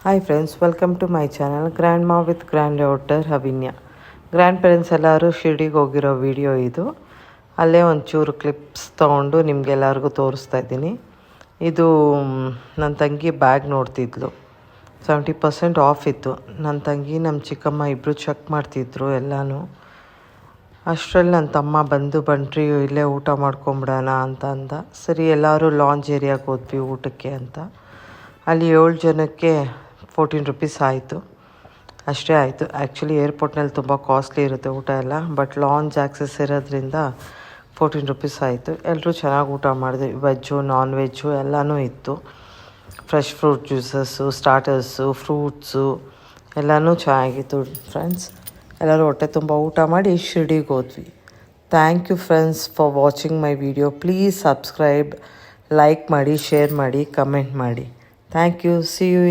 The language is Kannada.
Hi friends, welcome to my channel grandma with granddaughter Avinya. Grandparents ಎಲ್ಲರೂ ಶಿರ್ಡಿಗೆ ಹೋಗಿರೋ ವಿಡಿಯೋ ಇದು. ಅಲ್ಲೇ ಒಂಚೂರು ಕ್ಲಿಪ್ಸ್ ತೊಗೊಂಡು ನಿಮಗೆಲ್ಲರಿಗೂ ತೋರಿಸ್ತಾ ಇದ್ದೀನಿ. ಇದು ನನ್ನ ತಂಗಿ ಬ್ಯಾಗ್ ನೋಡ್ತಿದ್ಲು. 70% ಆಫ್ ಇತ್ತು. ನನ್ನ ತಂಗಿ ನಮ್ಮ ಚಿಕ್ಕಮ್ಮ ಇಬ್ಬರು ಚೆಕ್ ಮಾಡ್ತಿದ್ರು ಎಲ್ಲನೂ. ಅಷ್ಟರಲ್ಲಿ ನನ್ನ ತಮ್ಮ ಬಂಟ್ರಿ ಇಲ್ಲೇ ಊಟ ಮಾಡ್ಕೊಂಬಿಡೋಣ ಅಂತ ಅಂದ. ಸರಿ, ಎಲ್ಲರೂ ಲಾಂಜ್ ಏರಿಯಾಗೆ ಹೋದ್ವಿ ಊಟಕ್ಕೆ ಅಂತ. ಅಲ್ಲಿ 7 ಜನಕ್ಕೆ 14 ರುಪೀಸ್ ಆಯಿತು. ಅಷ್ಟೇ ಆಯಿತು. ಆ್ಯಕ್ಚುಲಿ ಏರ್ಪೋರ್ಟ್ನಲ್ಲಿ ತುಂಬ ಕಾಸ್ಟ್ಲಿ ಇರುತ್ತೆ ಊಟ ಎಲ್ಲ, ಬಟ್ ಲಾಂಜ್ ಆ್ಯಕ್ಸಸ್ ಇರೋದ್ರಿಂದ 14 ರುಪೀಸ್ ಆಯಿತು. ಎಲ್ಲರೂ ಚೆನ್ನಾಗಿ ಊಟ ಮಾಡಿದ್ವಿ. ವೆಜ್ಜು, ನಾನ್ ವೆಜ್ಜು ಎಲ್ಲನೂ ಇತ್ತು. Fresh fruit juices, starters, fruits ಎಲ್ಲನೂ ಚೆನ್ನಾಗಿತ್ತು ಫ್ರೆಂಡ್ಸ್. ಎಲ್ಲರೂ ಹೊಟ್ಟೆ ತುಂಬ ಊಟ ಮಾಡಿ ಶಿರ್ಡಿಗೆ ಹೋದ್ವಿ. Thank you friends for watching my video. Please subscribe, like ಮಾಡಿ, ಶೇರ್ ಮಾಡಿ, ಕಮೆಂಟ್ ಮಾಡಿ. Thank you. See you.